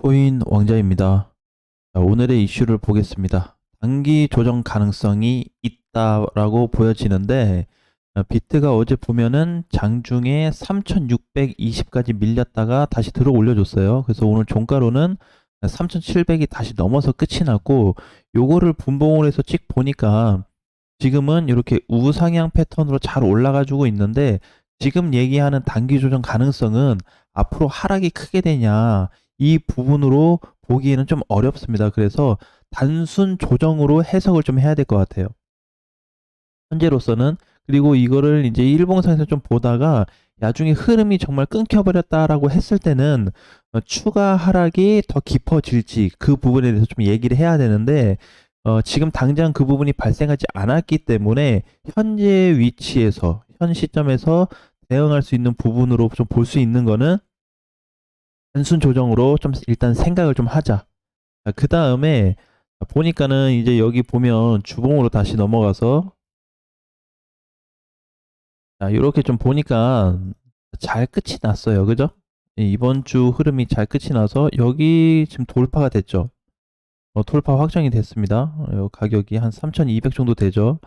비트코인 왕자입니다. 자, 오늘의 이슈를 보겠습니다. 단기 조정 가능성이 있다라고 보여지는데, 비트가 어제 보면은 장중에 3620까지 밀렸다가 다시 들어 올려줬어요. 그래서 오늘 종가로는 3700이 다시 넘어서 끝이 났고, 요거를 분봉을 해서 찍 보니까 지금은 이렇게 우상향 패턴으로 잘 올라가지고 있는데, 지금 얘기하는 단기 조정 가능성은 앞으로 하락이 크게 되냐, 이 부분으로 보기에는 좀 어렵습니다. 그래서 단순 조정으로 해석을 좀 해야 될 것 같아요. 현재로서는. 그리고 이거를 이제 일봉상에서 좀 보다가 나중에 흐름이 정말 끊겨버렸다라고 했을 때는 추가 하락이 더 깊어질지 그 부분에 대해서 좀 얘기를 해야 되는데, 지금 당장 그 부분이 발생하지 않았기 때문에 현재 위치에서 현 시점에서 대응할 수 있는 부분으로 좀 볼 수 있는 거는 단순 조정으로 좀 일단 생각을 좀 하자. 그 다음에 보니까는 이제 여기 보면 주봉으로 다시 넘어가서, 자, 이렇게 좀 보니까 잘 끝이 났어요. 그죠? 이번 주 흐름이 잘 끝이 나서 여기 지금 돌파가 됐죠. 돌파 확정이 됐습니다. 가격이 한 3200 정도 되죠.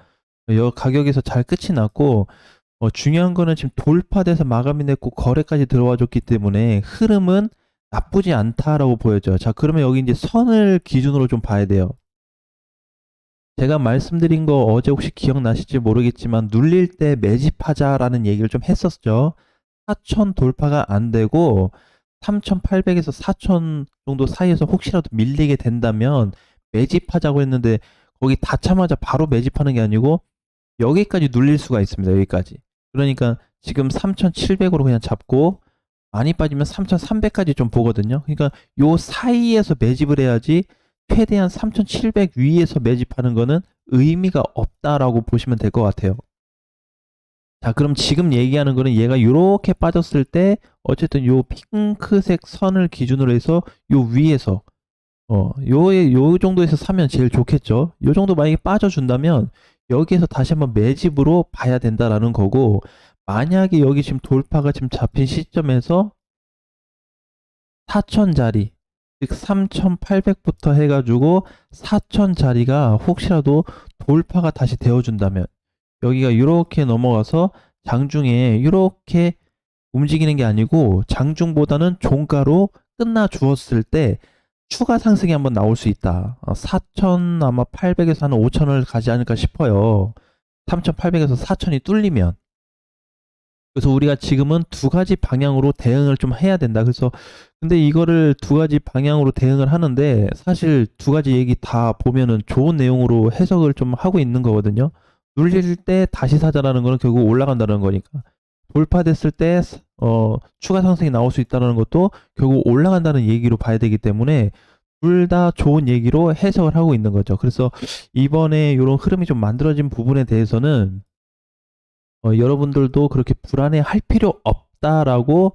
이 가격에서 잘 끝이 났고, 중요한 거는 지금 돌파돼서 마감이 됐고 거래까지 들어와 줬기 때문에 흐름은 나쁘지 않다라고 보여져요. 자, 그러면 여기 이제 선을 기준으로 좀 봐야 돼요. 제가 말씀드린 거 어제 혹시 기억나실지 모르겠지만 눌릴 때 매집하자라는 얘기를 좀 했었죠. 4천 돌파가 안 되고 3,800에서 4천 정도 사이에서 혹시라도 밀리게 된다면 매집하자고 했는데, 거기 닿자마자 바로 매집하는 게 아니고 여기까지 눌릴 수가 있습니다. 여기까지. 그러니까 지금 3,700으로 그냥 잡고 많이 빠지면 3,300까지 좀 보거든요. 그러니까 요 사이에서 매집을 해야지, 최대한 3,700 위에서 매집하는 거는 의미가 없다라고 보시면 될 것 같아요. 자, 그럼 지금 얘기하는 거는 얘가 이렇게 빠졌을 때 어쨌든 요 핑크색 선을 기준으로 해서 요 위에서 요 정도에서 사면 제일 좋겠죠. 요 정도 만약에 빠져준다면 여기에서 다시 한번 매집으로 봐야 된다라는 거고, 만약에 여기 지금 돌파가 지금 잡힌 시점에서 4천짜리, 즉 3,800부터 해가지고 4천짜리가 혹시라도 돌파가 다시 되어준다면 여기가 이렇게 넘어가서 장중에 이렇게 움직이는 게 아니고 장중보다는 종가로 끝나 주었을 때 추가 상승이 한번 나올 수 있다. 4천 아마 800에서 한 5천을 가지 않을까 싶어요. 3,800에서 4천이 뚫리면. 그래서 우리가 지금은 두 가지 방향으로 대응을 좀 해야 된다. 그래서 근데 이거를 두 가지 방향으로 대응을 하는데 사실 두 가지 얘기 다 보면은 좋은 내용으로 해석을 좀 하고 있는 거거든요. 눌릴 때 다시 사자라는 거는 결국 올라간다는 거니까. 돌파됐을 때 추가 상승이 나올 수 있다는 것도 결국 올라간다는 얘기로 봐야 되기 때문에 둘 다 좋은 얘기로 해석을 하고 있는 거죠. 그래서 이번에 이런 흐름이 좀 만들어진 부분에 대해서는 여러분들도 그렇게 불안해할 필요 없다라고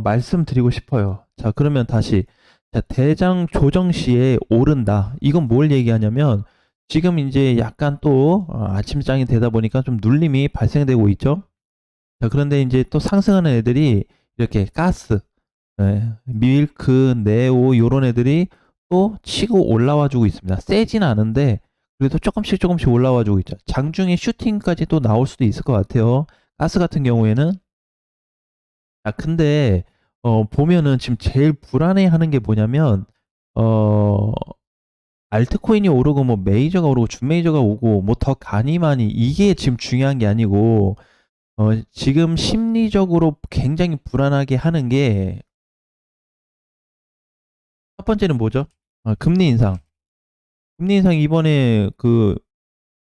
말씀드리고 싶어요. 자, 그러면 다시, 자, 대장 조정 시에 오른다. 이건 뭘 얘기하냐면 지금 이제 약간 또 아침장이 되다 보니까 좀 눌림이 발생되고 있죠. 자, 그런데 이제 또 상승하는 애들이 이렇게 가스, 밀크, 네오 요런 애들이 또 치고 올라와 주고 있습니다. 세진 않은데 그래도 조금씩 조금씩 올라와 주고 있죠. 장중에 슈팅까지 또 나올 수도 있을 것 같아요. 가스 같은 경우에는. 근데 보면은 지금 제일 불안해하는 게 뭐냐면, 어 알트코인이 오르고 뭐 메이저가 오르고 준메이저가 오고 뭐 더 가니 많이 이게 지금 중요한 게 아니고, 지금 심리적으로 굉장히 불안하게 하는 게 첫 번째는 뭐죠? 금리 인상. 금리 인상 이번에 그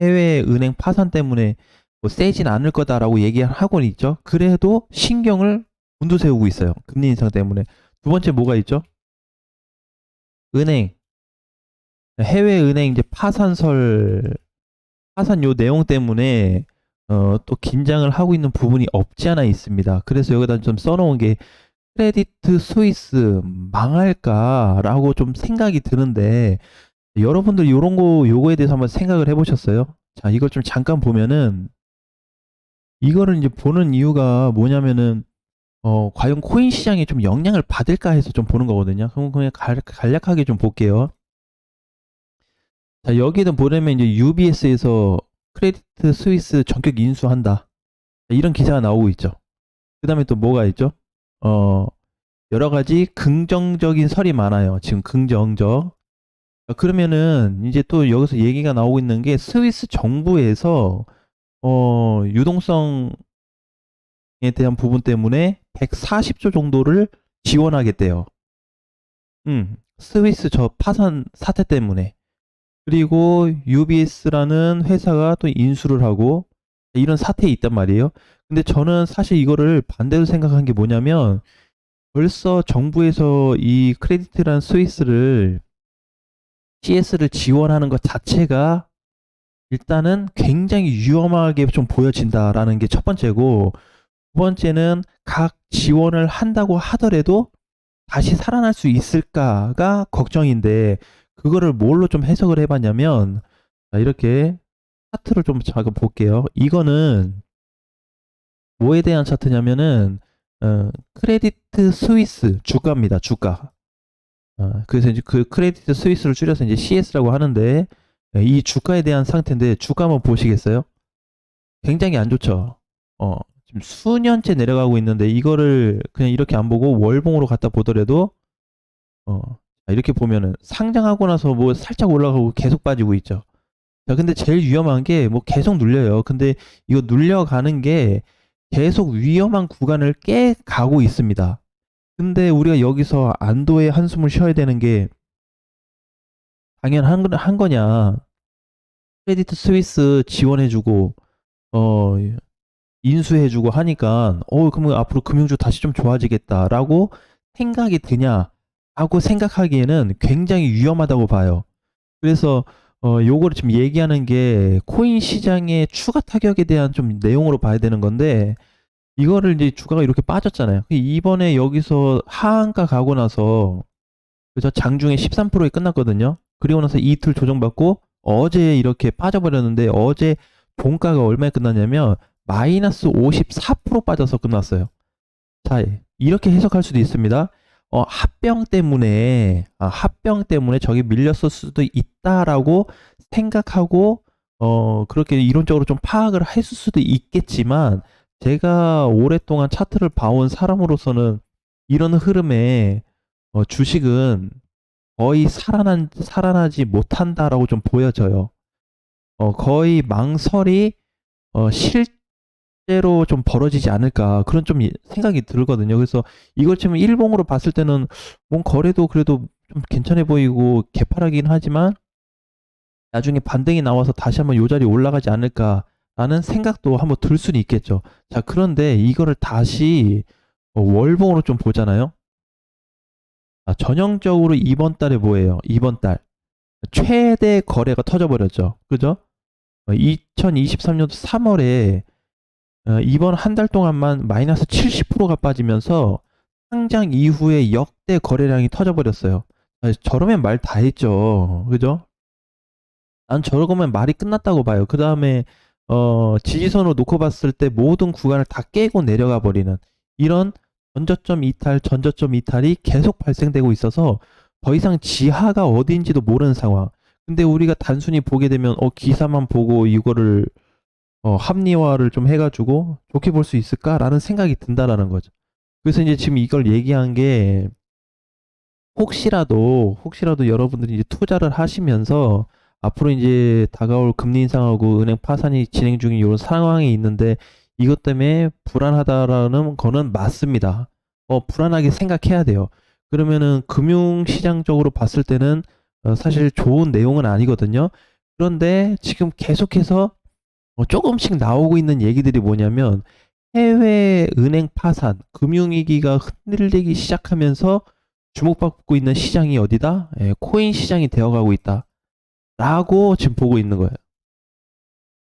해외 은행 파산 때문에 뭐 세진 않을 거다라고 얘기하고 있죠. 그래도 신경을 곤두세우고 있어요. 금리 인상 때문에. 두 번째 뭐가 있죠? 은행. 해외 은행 이제 파산 요 내용 때문에 또 긴장을 하고 있는 부분이 없지 않아 있습니다. 그래서 여기다 좀 써놓은 게 크레디트 스위스 망할까라고 좀 생각이 드는데, 여러분들 요거에 대해서 한번 생각을 해보셨어요? 자, 이걸 좀 잠깐 보면은 이거를 이제 보는 이유가 뭐냐면은 과연 코인 시장에 좀 영향을 받을까 해서 좀 보는 거거든요. 그럼 그냥 간략하게 좀 볼게요. 자, 여기는 보려면 이제 UBS에서 크레디트 스위스 전격 인수한다. 이런 기사가 나오고 있죠. 그 다음에 또 뭐가 있죠? 어, 여러 가지 긍정적인 설이 많아요. 지금 긍정적. 그러면은 이제 또 여기서 얘기가 나오고 있는 게 스위스 정부에서 유동성에 대한 부분 때문에 140조 정도를 지원하겠대요. 스위스 저 파산 사태 때문에. 그리고 UBS라는 회사가 또 인수를 하고 이런 사태에 있단 말이에요. 근데 저는 사실 이거를 반대로 생각한 게 뭐냐면 벌써 정부에서 이 크레디트란 스위스를 CS를 지원하는 것 자체가 일단은 굉장히 위험하게 좀 보여진다라는 게 첫 번째고, 두 번째는 각 지원을 한다고 하더라도 다시 살아날 수 있을까가 걱정인데, 그거를 뭘로 좀 해석을 해봤냐면, 자, 이렇게 차트를 좀 잠깐 볼게요. 이거는 뭐에 대한 차트냐면은 크레디트 스위스 주가입니다. 주가. 그래서 이제 그 크레디트 스위스를 줄여서 이제 CS라고 하는데, 이 주가에 대한 상태인데 주가 한번 보시겠어요? 굉장히 안 좋죠. 지금 수년째 내려가고 있는데 이거를 그냥 이렇게 안 보고 월봉으로 갖다 보더라도 어, 이렇게 보면은 상장하고 나서 뭐 살짝 올라가고 계속 빠지고 있죠. 자, 근데 제일 위험한 게 뭐 계속 눌려요. 근데 이거 눌려가는 게 계속 위험한 구간을 깨 가고 있습니다. 근데 우리가 여기서 안도의 한숨을 쉬어야 되는 게 당연한 거냐. 크레디트 스위스 지원해주고, 어, 인수해주고 하니까, 그러면 앞으로 금융주 다시 좀 좋아지겠다라고 생각이 드냐? 하고 생각하기에는 굉장히 위험하다고 봐요. 그래서, 요거를 지금 얘기하는 게 코인 시장의 추가 타격에 대한 좀 내용으로 봐야 되는 건데, 이거를 이제 주가가 이렇게 빠졌잖아요. 이번에 여기서 하한가 가고 나서, 그래서 장중에 13%에 끝났거든요. 그리고 나서 이틀 조정받고 어제 이렇게 빠져버렸는데 어제 종가가 얼마에 끝났냐면 마이너스 54% 빠져서 끝났어요. 자, 이렇게 해석할 수도 있습니다. 합병 때문에 저기 밀렸을 수도 있다라고 생각하고, 그렇게 이론적으로 좀 파악을 했을 수도 있겠지만, 제가 오랫동안 차트를 봐온 사람으로서는 이런 흐름에, 주식은 거의 살아나지 못한다라고 좀 보여져요. 거의 망설이, 실제로 좀 벌어지지 않을까 그런 좀 생각이 들거든요. 그래서 이걸 지금 일봉으로 봤을 때는 뭔 거래도 그래도 좀 괜찮아 보이고 개파라긴 하지만 나중에 반등이 나와서 다시 한번 요 자리 올라가지 않을까라는 생각도 한번 들 수는 있겠죠. 자, 그런데 이거를 다시 월봉으로 좀 보잖아요. 전형적으로 이번 달에 뭐예요? 이번 달 최대 거래가 터져버렸죠. 그죠? 2023년도 3월에 이번 한 달 동안만 마이너스 70%가 빠지면서 상장 이후에 역대 거래량이 터져버렸어요. 저러면 말 다 했죠. 그죠? 난 저러면 말이 끝났다고 봐요. 그 다음에 지지선으로 놓고 봤을 때 모든 구간을 다 깨고 내려가 버리는 이런 전저점 이탈이 계속 발생되고 있어서 더 이상 지하가 어디인지도 모르는 상황. 근데 우리가 단순히 보게 되면 기사만 보고 이거를 합리화를 좀 해가지고 좋게 볼 수 있을까라는 생각이 든다라는 거죠. 그래서 이제 지금 이걸 얘기한 게 혹시라도 여러분들이 이제 투자를 하시면서 앞으로 이제 다가올 금리 인상하고 은행 파산이 진행 중인 이런 상황이 있는데 이것 때문에 불안하다라는 거는 맞습니다. 불안하게 생각해야 돼요. 그러면은 금융시장적으로 봤을 때는 사실 좋은 내용은 아니거든요. 그런데 지금 계속해서 조금씩 나오고 있는 얘기들이 뭐냐면 해외 은행 파산, 금융위기가 흔들리기 시작하면서 주목받고 있는 시장이 어디다? 코인 시장이 되어가고 있다. 라고 지금 보고 있는 거예요.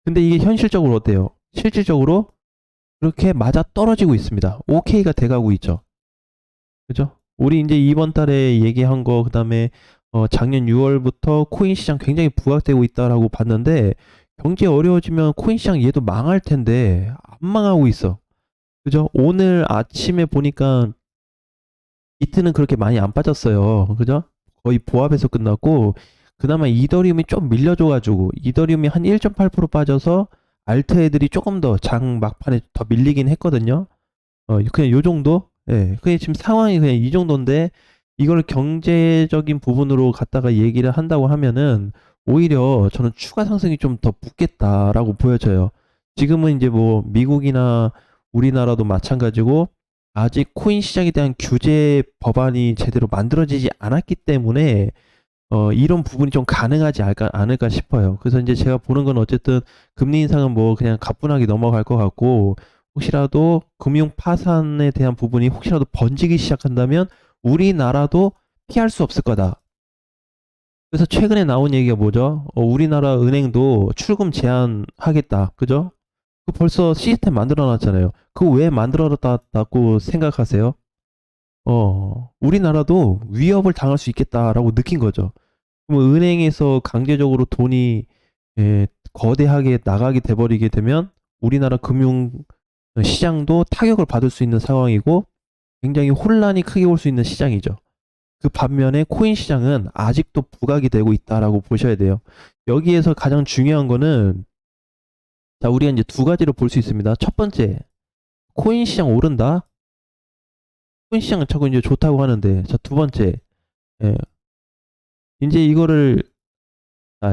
근데 이게 현실적으로 어때요? 실질적으로 그렇게 맞아 떨어지고 있습니다. OK가 돼가고 있죠. 그죠? 우리 이제 이번 달에 얘기한 거, 그 다음에 작년 6월부터 코인 시장 굉장히 부각되고 있다라고 봤는데 경기 어려워지면 코인 시장 얘도 망할 텐데 안 망하고 있어. 그죠? 오늘 아침에 보니까 비트는 그렇게 많이 안 빠졌어요. 그죠? 거의 보합에서 끝났고, 그나마 이더리움이 좀 밀려줘가지고, 이더리움이 한 1.8% 빠져서 알트 애들이 조금 더 장 막판에 더 밀리긴 했거든요. 그냥 요 정도? 예. 그냥 지금 상황이 그냥 이 정도인데, 이걸 경제적인 부분으로 갖다가 얘기를 한다고 하면은, 오히려 저는 추가 상승이 좀 더 붙겠다라고 보여져요. 지금은 이제 뭐, 미국이나 우리나라도 마찬가지고, 아직 코인 시장에 대한 규제 법안이 제대로 만들어지지 않았기 때문에, 이런 부분이 좀 가능하지 않을까 싶어요. 그래서 이제 제가 보는 건 어쨌든 금리 인상은 뭐 그냥 가뿐하게 넘어갈 것 같고, 혹시라도 금융 파산에 대한 부분이 혹시라도 번지기 시작한다면 우리나라도 피할 수 없을 거다. 그래서 최근에 나온 얘기가 뭐죠? 우리나라 은행도 출금 제한하겠다. 그죠? 그 벌써 시스템 만들어 놨잖아요. 그거 왜 만들어 놨다고 생각하세요? 우리나라도 위협을 당할 수 있겠다라고 느낀 거죠. 그럼 은행에서 강제적으로 돈이 거대하게 나가게 돼버리게 되면 우리나라 금융 시장도 타격을 받을 수 있는 상황이고 굉장히 혼란이 크게 올 수 있는 시장이죠. 그 반면에 코인 시장은 아직도 부각이 되고 있다라고 보셔야 돼요. 여기에서 가장 중요한 거는 자, 우리가 이제 두 가지로 볼 수 있습니다. 첫 번째, 코인 시장 오른다. 코인 시장은 자꾸 이제 좋다고 하는데, 자, 두 번째, 예, 이제 이거를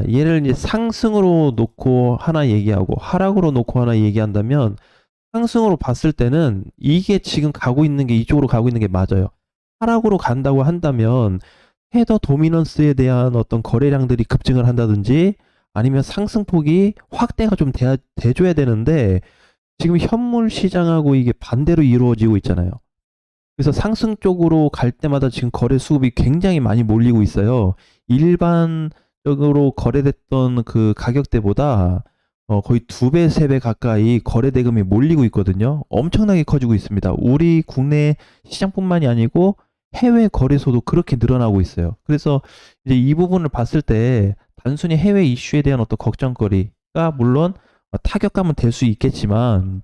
얘를 이제 상승으로 놓고 하나 얘기하고 하락으로 놓고 하나 얘기한다면 상승으로 봤을 때는 이게 지금 가고 있는 게 이쪽으로 가고 있는 게 맞아요. 하락으로 간다고 한다면 헤더 도미넌스에 대한 어떤 거래량들이 급증을 한다든지 아니면 상승폭이 확대가 좀 돼줘야 되는데 지금 현물 시장하고 이게 반대로 이루어지고 있잖아요. 그래서 상승 쪽으로 갈 때마다 지금 거래 수급이 굉장히 많이 몰리고 있어요. 일반적으로 거래됐던 그 가격대보다 거의 2배, 3배 가까이 거래 대금이 몰리고 있거든요. 엄청나게 커지고 있습니다. 우리 국내 시장뿐만이 아니고 해외 거래소도 그렇게 늘어나고 있어요. 그래서 이제 이 부분을 봤을 때 단순히 해외 이슈에 대한 어떤 걱정거리가 물론 타격감은 될 수 있겠지만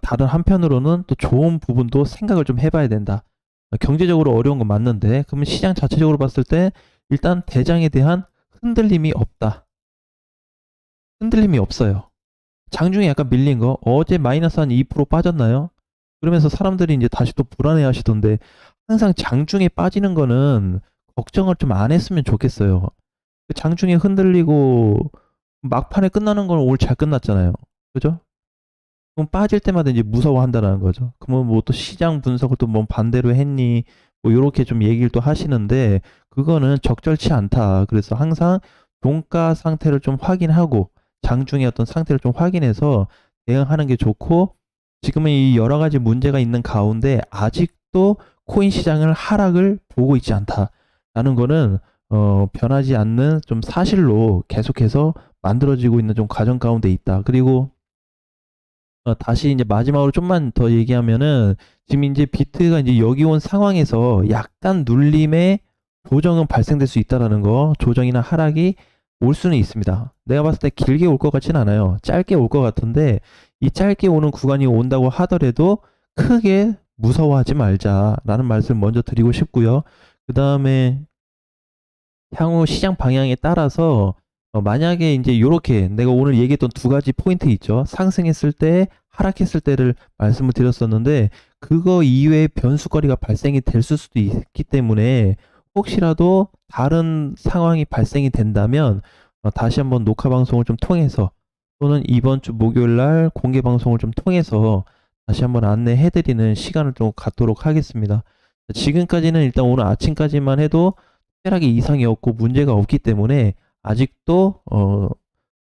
다른 한편으로는 또 좋은 부분도 생각을 좀 해봐야 된다. 경제적으로 어려운 건 맞는데, 그러면 시장 자체적으로 봤을 때 일단 대장에 대한 흔들림이 없다. 흔들림이 없어요. 장중에 약간 밀린 거, 어제 마이너스 한 2% 빠졌나요? 그러면서 사람들이 이제 다시 또 불안해 하시던데, 항상 장중에 빠지는 거는 걱정을 좀 안 했으면 좋겠어요. 장중에 흔들리고 막판에 끝나는 건 올 잘 끝났잖아요. 그죠? 그럼 빠질 때마다 이제 무서워한다는 거죠. 그러면 뭐 또 시장 분석을 또 뭐 반대로 했니? 뭐 요렇게 좀 얘기를 또 하시는데 그거는 적절치 않다. 그래서 항상 종가 상태를 좀 확인하고 장중의 어떤 상태를 좀 확인해서 대응하는 게 좋고 지금은 이 여러 가지 문제가 있는 가운데 아직도 코인 시장을 하락을 보고 있지 않다라는 거는 변하지 않는 좀 사실로 계속해서 만들어지고 있는 좀 과정 가운데 있다. 그리고 다시 이제 마지막으로 좀만 더 얘기하면은 지금 이제 비트가 이제 여기 온 상황에서 약간 눌림의 조정은 발생될 수 있다라는 거, 조정이나 하락이 올 수는 있습니다. 내가 봤을 때 길게 올 것 같진 않아요. 짧게 올 것 같은데 이 짧게 오는 구간이 온다고 하더라도 크게 무서워하지 말자라는 말씀을 먼저 드리고 싶고요. 그 다음에 향후 시장 방향에 따라서 만약에 이제 요렇게 내가 오늘 얘기했던 두 가지 포인트 있죠. 상승했을 때, 하락했을 때를 말씀을 드렸었는데 그거 이외에 변수거리가 발생이 될 수도 있기 때문에 혹시라도 다른 상황이 발생이 된다면 다시 한번 녹화 방송을 좀 통해서 또는 이번 주 목요일 날 공개 방송을 좀 통해서 다시 한번 안내해드리는 시간을 좀 갖도록 하겠습니다. 지금까지는 일단 오늘 아침까지만 해도 특별하게 이상이 없고 문제가 없기 때문에 아직도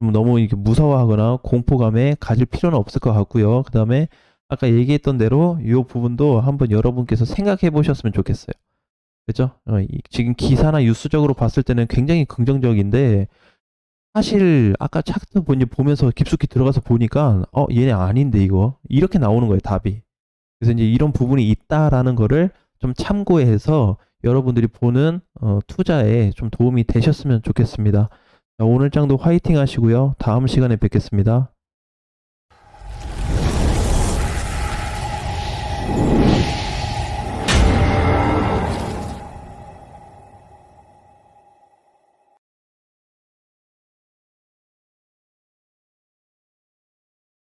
너무 이렇게 무서워하거나 공포감에 가질 필요는 없을 것 같고요. 그 다음에 아까 얘기했던 대로 이 부분도 한번 여러분께서 생각해 보셨으면 좋겠어요. 그죠? 지금 기사나 뉴스적으로 봤을 때는 굉장히 긍정적인데 사실 아까 차트 보면서 깊숙이 들어가서 보니까 얘네 아닌데 이거 이렇게 나오는 거예요, 답이. 그래서 이제 이런 부분이 있다라는 거를 좀 참고해서 여러분들이 보는 투자에 좀 도움이 되셨으면 좋겠습니다. 오늘 장도 화이팅 하시고요. 다음 시간에 뵙겠습니다.